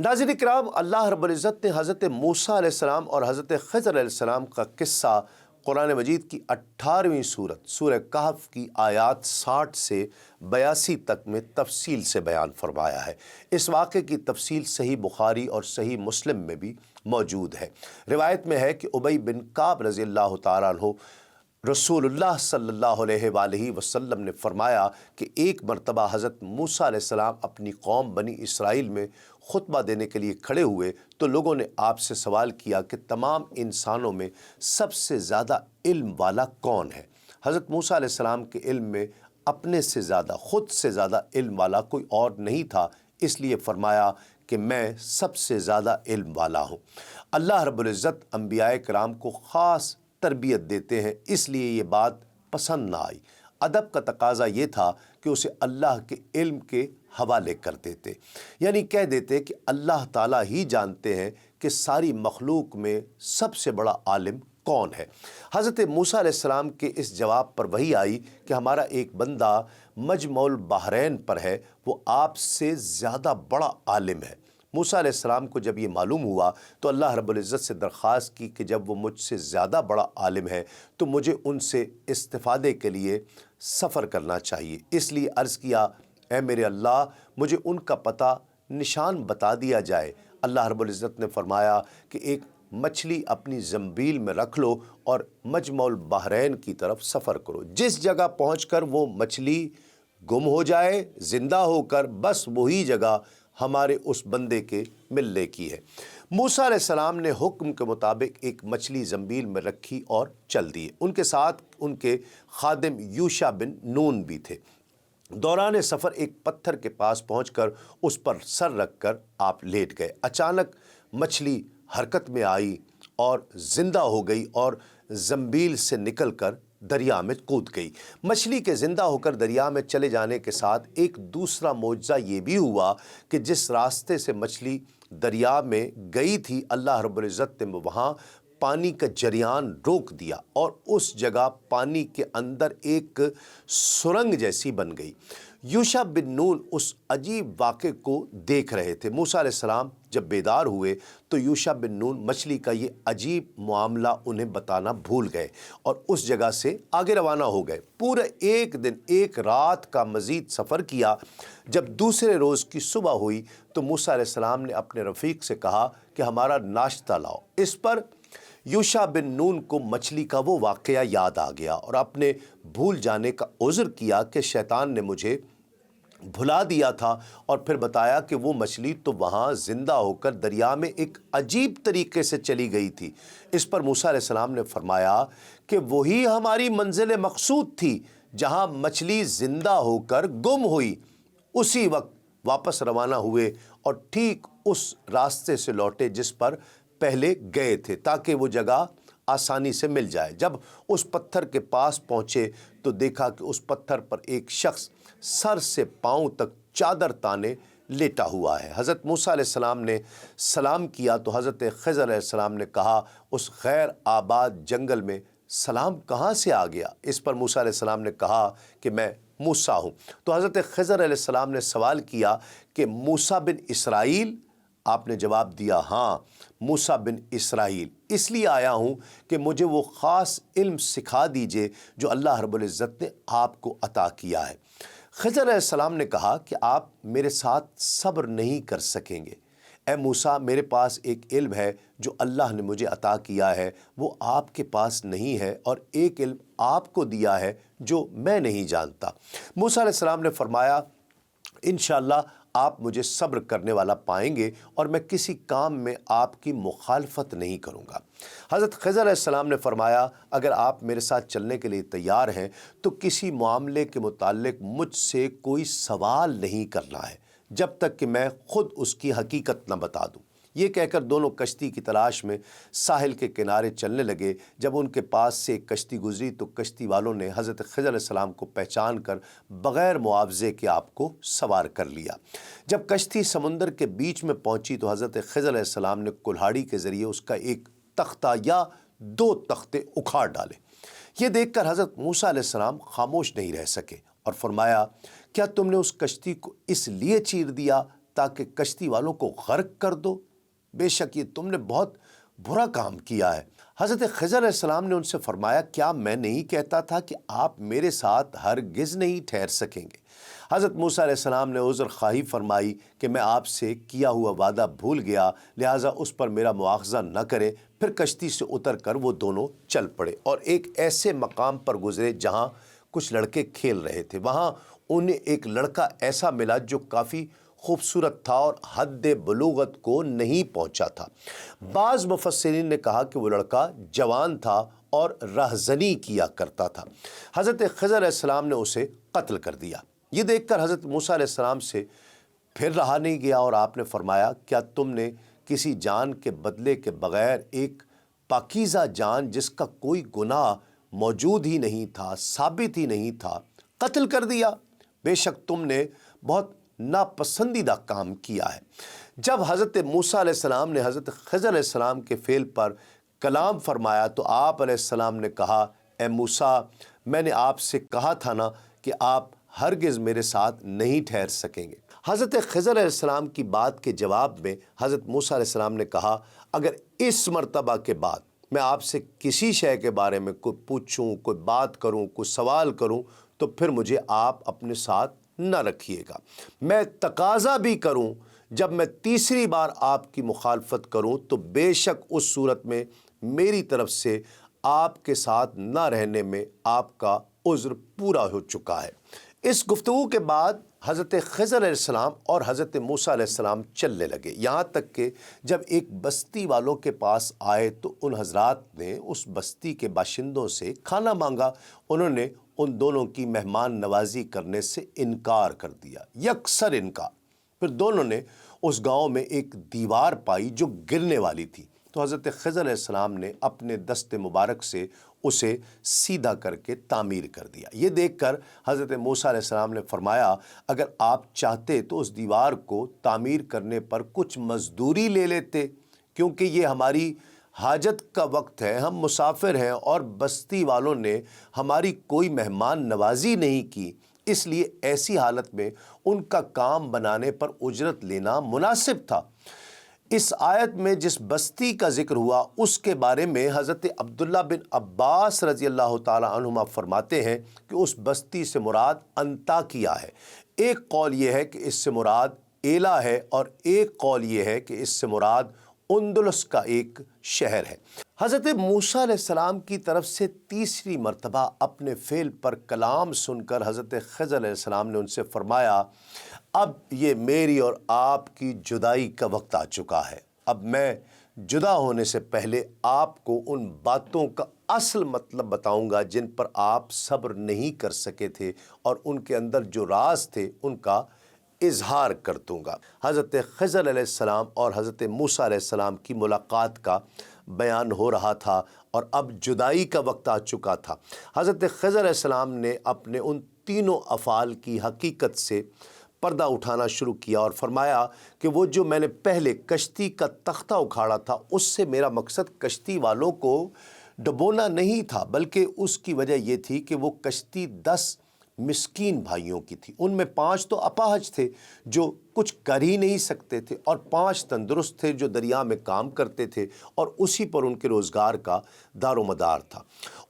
ناظرین کرام، اللہ رب العزت نے حضرت موسیٰ علیہ السلام اور حضرت خضر علیہ السلام کا قصہ قرآن مجید کی 18ویں سورت سورہ کہف کی آیات 60 سے 82 تک میں تفصیل سے بیان فرمایا ہے۔ اس واقعے کی تفصیل صحیح بخاری اور صحیح مسلم میں بھی موجود ہے۔ روایت میں ہے کہ ابی بن کعب رضی اللہ تعالیٰ عنہ رسول اللہ صلی اللہ علیہ وآلہ وسلم نے فرمایا کہ ایک مرتبہ حضرت موسیٰ علیہ السلام اپنی قوم بنی اسرائیل میں خطبہ دینے کے لیے کھڑے ہوئے تو لوگوں نے آپ سے سوال کیا کہ تمام انسانوں میں سب سے زیادہ علم والا کون ہے؟ حضرت موسیٰ علیہ السلام کے علم میں اپنے سے زیادہ، خود سے زیادہ علم والا کوئی اور نہیں تھا، اس لیے فرمایا کہ میں سب سے زیادہ علم والا ہوں۔ اللہ رب العزت انبیاء کرام کو خاص تربیت دیتے ہیں، اس لیے یہ بات پسند نہ آئی۔ ادب کا تقاضا یہ تھا کہ اسے اللہ کے علم کے حوالے کر دیتے، یعنی کہہ دیتے کہ اللہ تعالیٰ ہی جانتے ہیں کہ ساری مخلوق میں سب سے بڑا عالم کون ہے۔ حضرت موسیٰ علیہ السلام کے اس جواب پر وحی آئی کہ ہمارا ایک بندہ مجمع البحرین پر ہے، وہ آپ سے زیادہ بڑا عالم ہے۔ موسیٰ علیہ السلام کو جب یہ معلوم ہوا تو اللہ رب العزت سے درخواست کی کہ جب وہ مجھ سے زیادہ بڑا عالم ہے تو مجھے ان سے استفادے کے لیے سفر کرنا چاہیے۔ اس لیے عرض کیا، اے میرے اللہ، مجھے ان کا پتہ نشان بتا دیا جائے۔ اللہ رب العزت نے فرمایا کہ ایک مچھلی اپنی زنبیل میں رکھ لو اور مجمع البحرین کی طرف سفر کرو، جس جگہ پہنچ کر وہ مچھلی گم ہو جائے زندہ ہو کر، بس وہی جگہ ہمارے اس بندے کے ملنے کی ہے۔ موسیٰ علیہ السلام نے حکم کے مطابق ایک مچھلی زنبیل میں رکھی اور چل دیے۔ ان کے ساتھ ان کے خادم یوشع بن نون بھی تھے۔ دوران سفر ایک پتھر کے پاس پہنچ کر اس پر سر رکھ کر آپ لیٹ گئے۔ اچانک مچھلی حرکت میں آئی اور زندہ ہو گئی اور زنبیل سے نکل کر دریا میں کود گئی۔ مچھلی کے زندہ ہو کر دریا میں چلے جانے کے ساتھ ایک دوسرا معجزہ یہ بھی ہوا کہ جس راستے سے مچھلی دریا میں گئی تھی، اللہ رب العزت نے وہاں پانی کا جریان روک دیا اور اس جگہ پانی کے اندر ایک سرنگ جیسی بن گئی۔ یوشع بن نون اس عجیب واقعے کو دیکھ رہے تھے۔ موسیٰ علیہ السلام جب بیدار ہوئے تو یوشع بن نون مچھلی کا یہ عجیب معاملہ انہیں بتانا بھول گئے اور اس جگہ سے آگے روانہ ہو گئے۔ پورے ایک دن ایک رات کا مزید سفر کیا۔ جب دوسرے روز کی صبح ہوئی تو موسیٰ علیہ السلام نے اپنے رفیق سے کہا کہ ہمارا ناشتہ لاؤ۔ اس پر یوشع بن نون کو مچھلی کا وہ واقعہ یاد آ گیا اور اپنے بھول جانے کا عذر کیا کہ شیطان نے مجھے بھلا دیا تھا، اور پھر بتایا کہ وہ مچھلی تو وہاں زندہ ہو کر دریا میں ایک عجیب طریقے سے چلی گئی تھی۔ اس پر موسیٰ علیہ السلام نے فرمایا کہ وہی ہماری منزل مقصود تھی جہاں مچھلی زندہ ہو کر گم ہوئی۔ اسی وقت واپس روانہ ہوئے اور ٹھیک اس راستے سے لوٹے جس پر پہلے گئے تھے تاکہ وہ جگہ آسانی سے مل جائے۔ جب اس پتھر کے پاس پہنچے تو دیکھا کہ اس پتھر پر ایک شخص سر سے پاؤں تک چادر تانے لیٹا ہوا ہے۔ حضرت موسیٰ علیہ السلام نے سلام کیا تو حضرت خضر علیہ السلام نے کہا، اس غیر آباد جنگل میں سلام کہاں سے آ گیا؟ اس پر موسیٰ علیہ السلام نے کہا کہ میں موسیٰ ہوں۔ تو حضرت خضر علیہ السلام نے سوال کیا کہ موسیٰ بن اسرائیل؟ آپ نے جواب دیا، ہاں، موسیٰ بن اسرائیل، اس لیے آیا ہوں کہ مجھے وہ خاص علم سکھا دیجئے جو اللہ رب العزت نے آپ کو عطا کیا ہے۔ خضر علیہ السلام نے کہا کہ آپ میرے ساتھ صبر نہیں کر سکیں گے۔ اے موسیٰ، میرے پاس ایک علم ہے جو اللہ نے مجھے عطا کیا ہے، وہ آپ کے پاس نہیں ہے، اور ایک علم آپ کو دیا ہے جو میں نہیں جانتا۔ موسیٰ علیہ السلام نے فرمایا، انشاءاللہ آپ مجھے صبر کرنے والا پائیں گے اور میں کسی کام میں آپ کی مخالفت نہیں کروں گا۔ حضرت خضر علیہ السلام نے فرمایا، اگر آپ میرے ساتھ چلنے کے لیے تیار ہیں تو کسی معاملے کے متعلق مجھ سے کوئی سوال نہیں کرنا ہے جب تک کہ میں خود اس کی حقیقت نہ بتا دوں۔ یہ کہہ کر دونوں کشتی کی تلاش میں ساحل کے کنارے چلنے لگے۔ جب ان کے پاس سے ایک کشتی گزری تو کشتی والوں نے حضرت خضر علیہ السلام کو پہچان کر بغیر معاوضے کے آپ کو سوار کر لیا۔ جب کشتی سمندر کے بیچ میں پہنچی تو حضرت خضر علیہ السلام نے کلہاڑی کے ذریعے اس کا ایک تختہ یا 2 تختے اکھاڑ ڈالے۔ یہ دیکھ کر حضرت موسیٰ علیہ السلام خاموش نہیں رہ سکے اور فرمایا، کیا تم نے اس کشتی کو اس لیے چیر دیا تاکہ کشتی والوں کو غرق کر دو؟ بے شک یہ تم نے بہت برا کام کیا ہے۔ حضرت خضر علیہ السلام نے ان سے فرمایا، کیا میں نہیں کہتا تھا کہ آپ میرے ساتھ ہرگز نہیں ٹھہر سکیں گے؟ حضرت موسیٰ علیہ السلام نے عذر خواہی فرمائی کہ میں آپ سے کیا ہوا وعدہ بھول گیا، لہٰذا اس پر میرا مواخذہ نہ کریں۔ پھر کشتی سے اتر کر وہ دونوں چل پڑے اور ایک ایسے مقام پر گزرے جہاں کچھ لڑکے کھیل رہے تھے۔ وہاں انہیں ایک لڑکا ایسا ملا جو کافی خوبصورت تھا اور حد بلوغت کو نہیں پہنچا تھا۔ بعض مفسرین نے کہا کہ وہ لڑکا جوان تھا اور رہزنی کیا کرتا تھا۔ حضرت خضر علیہ السلام نے اسے قتل کر دیا۔ یہ دیکھ کر حضرت موسیٰ علیہ السلام سے پھر رہا نہیں گیا اور آپ نے فرمایا، کیا تم نے کسی جان کے بدلے کے بغیر ایک پاکیزہ جان جس کا کوئی گناہ موجود ہی نہیں تھا، ثابت ہی نہیں تھا، قتل کر دیا؟ بے شک تم نے بہت ناپسندیدہ کام کیا ہے۔ جب حضرت موسیٰ علیہ السلام نے حضرت خضر علیہ السلام کے فعل پر کلام فرمایا تو آپ علیہ السلام نے کہا، اے موسیٰ، میں نے آپ سے کہا تھا نا کہ آپ ہرگز میرے ساتھ نہیں ٹھہر سکیں گے۔ حضرت خضر علیہ السلام کی بات کے جواب میں حضرت موسیٰ علیہ السلام نے کہا، اگر اس مرتبہ کے بعد میں آپ سے کسی شے کے بارے میں کوئی پوچھوں، کوئی بات کروں، کوئی سوال کروں تو پھر مجھے آپ اپنے ساتھ نہ رکھیے گا۔ میں تقاضا بھی کروں، جب میں تیسری بار آپ کی مخالفت کروں تو بے شک اس صورت میں میری طرف سے آپ کے ساتھ نہ رہنے میں آپ کا عذر پورا ہو چکا ہے۔ اس گفتگو کے بعد حضرت خضر علیہ السلام اور حضرت موسیٰ علیہ السلام چلنے لگے، یہاں تک کہ جب ایک بستی والوں کے پاس آئے تو ان حضرات نے اس بستی کے باشندوں سے کھانا مانگا۔ انہوں نے ان دونوں کی مہمان نوازی کرنے سے انکار کر دیا، یکسر انکار۔ پھر دونوں نے اس گاؤں میں ایک دیوار پائی جو گرنے والی تھی، تو حضرت خضر علیہ السلام نے اپنے دست مبارک سے اسے سیدھا کر کے تعمیر کر دیا۔ یہ دیکھ کر حضرت موسیٰ علیہ السلام نے فرمایا، اگر آپ چاہتے تو اس دیوار کو تعمیر کرنے پر کچھ مزدوری لے لیتے، کیونکہ یہ ہماری حاجت کا وقت ہے، ہم مسافر ہیں اور بستی والوں نے ہماری کوئی مہمان نوازی نہیں کی، اس لیے ایسی حالت میں ان کا کام بنانے پر اجرت لینا مناسب تھا۔ اس آیت میں جس بستی کا ذکر ہوا اس کے بارے میں حضرت عبداللہ بن عباس رضی اللہ تعالی عنہما فرماتے ہیں کہ اس بستی سے مراد انطاکیہ ہے۔ ایک قول یہ ہے کہ اس سے مراد ایلا ہے اور ایک قول یہ ہے کہ اس سے مراد اندلس کا ایک شہر ہے۔ حضرت موسیٰ علیہ السلام کی طرف سے تیسری مرتبہ اپنے فعل پر کلام سن کر حضرت خضر علیہ السلام نے ان سے فرمایا، اب یہ میری اور آپ کی جدائی کا وقت آ چکا ہے۔ اب میں جدا ہونے سے پہلے آپ کو ان باتوں کا اصل مطلب بتاؤں گا جن پر آپ صبر نہیں کر سکے تھے، اور ان کے اندر جو راز تھے ان کا اظہار کر دوں گا۔ حضرت خضر علیہ السلام اور حضرت موسیٰ علیہ السلام کی ملاقات کا بیان ہو رہا تھا اور اب جدائی کا وقت آ چکا تھا۔ حضرت خضر علیہ السلام نے اپنے ان تینوں افعال کی حقیقت سے پردہ اٹھانا شروع کیا اور فرمایا کہ وہ جو میں نے پہلے کشتی کا تختہ اکھاڑا تھا، اس سے میرا مقصد کشتی والوں کو ڈبونا نہیں تھا، بلکہ اس کی وجہ یہ تھی کہ وہ کشتی 10 مسکین بھائیوں کی تھی۔ ان میں 5 تو اپاہج تھے جو کچھ کر ہی نہیں سکتے تھے، اور 5 تندرست تھے جو دریا میں کام کرتے تھے اور اسی پر ان کے روزگار کا دار و مدار تھا۔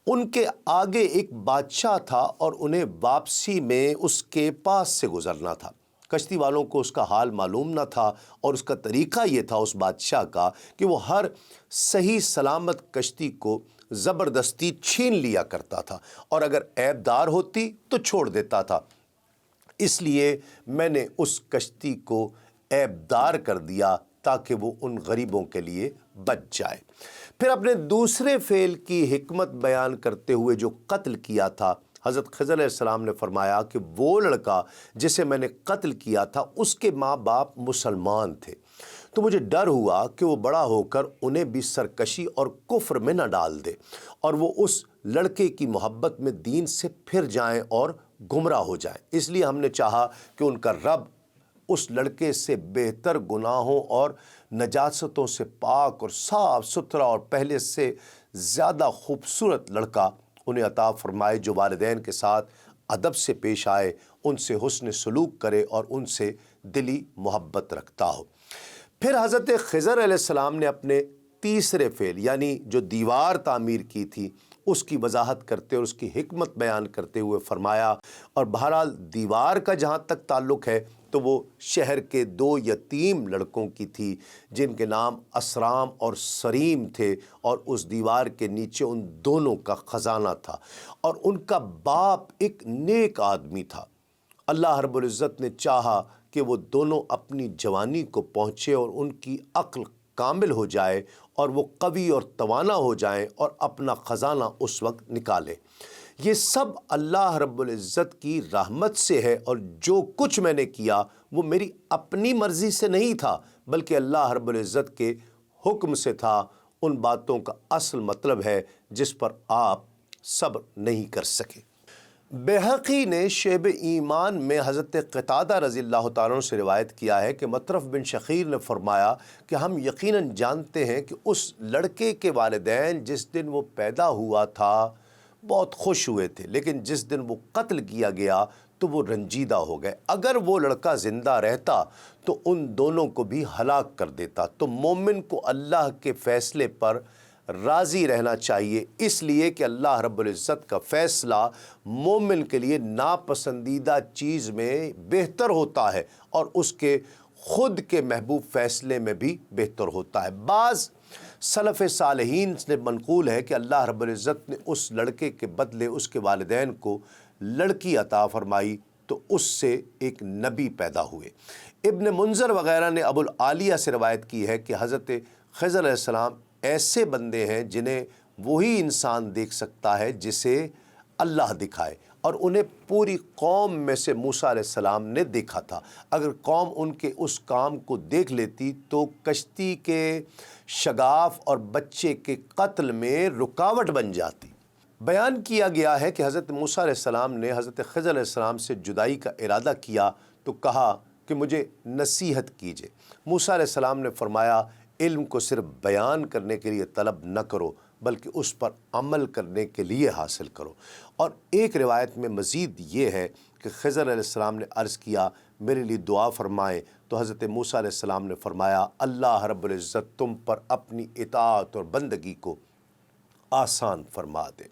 ان کے آگے ایک بادشاہ تھا اور انہیں واپسی میں اس کے پاس سے گزرنا تھا۔ کشتی والوں کو اس کا حال معلوم نہ تھا، اور اس کا طریقہ یہ تھا اس بادشاہ کا کہ وہ ہر صحیح سلامت کشتی کو زبردستی چھین لیا کرتا تھا، اور اگر عیب دار ہوتی تو چھوڑ دیتا تھا۔ اس لیے میں نے اس کشتی کو عیب دار کر دیا تاکہ وہ ان غریبوں کے لیے بچ جائے۔ پھر اپنے دوسرے فعل کی حکمت بیان کرتے ہوئے جو قتل کیا تھا، حضرت خضر علیہ السلام نے فرمایا کہ وہ لڑکا جسے میں نے قتل کیا تھا اس کے ماں باپ مسلمان تھے، تو مجھے ڈر ہوا کہ وہ بڑا ہو کر انہیں بھی سرکشی اور کفر میں نہ ڈال دے، اور وہ اس لڑکے کی محبت میں دین سے پھر جائیں اور گمراہ ہو جائیں۔ اس لیے ہم نے چاہا کہ ان کا رب اس لڑکے سے بہتر گناہوں اور نجاستوں سے پاک اور صاف ستھرا اور پہلے سے زیادہ خوبصورت لڑکا انہیں عطا فرمائے، جو والدین کے ساتھ ادب سے پیش آئے، ان سے حسن سلوک کرے اور ان سے دلی محبت رکھتا ہو۔ پھر حضرت خضر علیہ السلام نے اپنے تیسرے فعل یعنی جو دیوار تعمیر کی تھی اس کی وضاحت کرتے اور اس کی حکمت بیان کرتے ہوئے فرمایا، اور بہرحال دیوار کا جہاں تک تعلق ہے تو وہ شہر کے 2 یتیم لڑکوں کی تھی جن کے نام اسرام اور سریم تھے، اور اس دیوار کے نیچے ان دونوں کا خزانہ تھا، اور ان کا باپ ایک نیک آدمی تھا۔ اللہ رب العزت نے چاہا کہ وہ دونوں اپنی جوانی کو پہنچے اور ان کی عقل کامل ہو جائے اور وہ قوی اور توانا ہو جائیں اور اپنا خزانہ اس وقت نکالیں۔ یہ سب اللہ رب العزت کی رحمت سے ہے، اور جو کچھ میں نے کیا وہ میری اپنی مرضی سے نہیں تھا بلکہ اللہ رب العزت کے حکم سے تھا۔ ان باتوں کا اصل مطلب ہے جس پر آپ صبر نہیں کر سکے۔ بیہقی نے شعب ایمان میں حضرت قتادہ رضی اللہ تعالیٰ عنہ سے روایت کیا ہے کہ مطرف بن شخیر نے فرمایا کہ ہم یقیناً جانتے ہیں کہ اس لڑکے کے والدین جس دن وہ پیدا ہوا تھا بہت خوش ہوئے تھے، لیکن جس دن وہ قتل کیا گیا تو وہ رنجیدہ ہو گئے۔ اگر وہ لڑکا زندہ رہتا تو ان دونوں کو بھی ہلاک کر دیتا۔ تو مومن کو اللہ کے فیصلے پر راضی رہنا چاہیے، اس لیے کہ اللہ رب العزت کا فیصلہ مومن کے لیے ناپسندیدہ چیز میں بہتر ہوتا ہے اور اس کے خود کے محبوب فیصلے میں بھی بہتر ہوتا ہے۔ بعض سلف صالحین سے منقول ہے کہ اللہ رب العزت نے اس لڑکے کے بدلے اس کے والدین کو لڑکی عطا فرمائی تو اس سے ایک نبی پیدا ہوئے۔ ابن منذر وغیرہ نے ابو العالیہ سے روایت کی ہے کہ حضرت خضر علیہ السلام ایسے بندے ہیں جنہیں وہی انسان دیکھ سکتا ہے جسے اللہ دکھائے، اور انہیں پوری قوم میں سے موسیٰ علیہ السلام نے دیکھا تھا۔ اگر قوم ان کے اس کام کو دیکھ لیتی تو کشتی کے شگاف اور بچے کے قتل میں رکاوٹ بن جاتی۔ بیان کیا گیا ہے کہ حضرت موسیٰ علیہ السلام نے حضرت خضر علیہ السلام سے جدائی کا ارادہ کیا تو کہا کہ مجھے نصیحت کیجئے۔ موسیٰ علیہ السلام نے فرمایا، علم کو صرف بیان کرنے کے لیے طلب نہ کرو بلکہ اس پر عمل کرنے کے لیے حاصل کرو۔ اور ایک روایت میں مزید یہ ہے کہ خضر علیہ السلام نے عرض کیا، میرے لیے دعا فرمائیں، تو حضرت موسیٰ علیہ السلام نے فرمایا، اللہ رب العزت تم پر اپنی اطاعت اور بندگی کو آسان فرما دے۔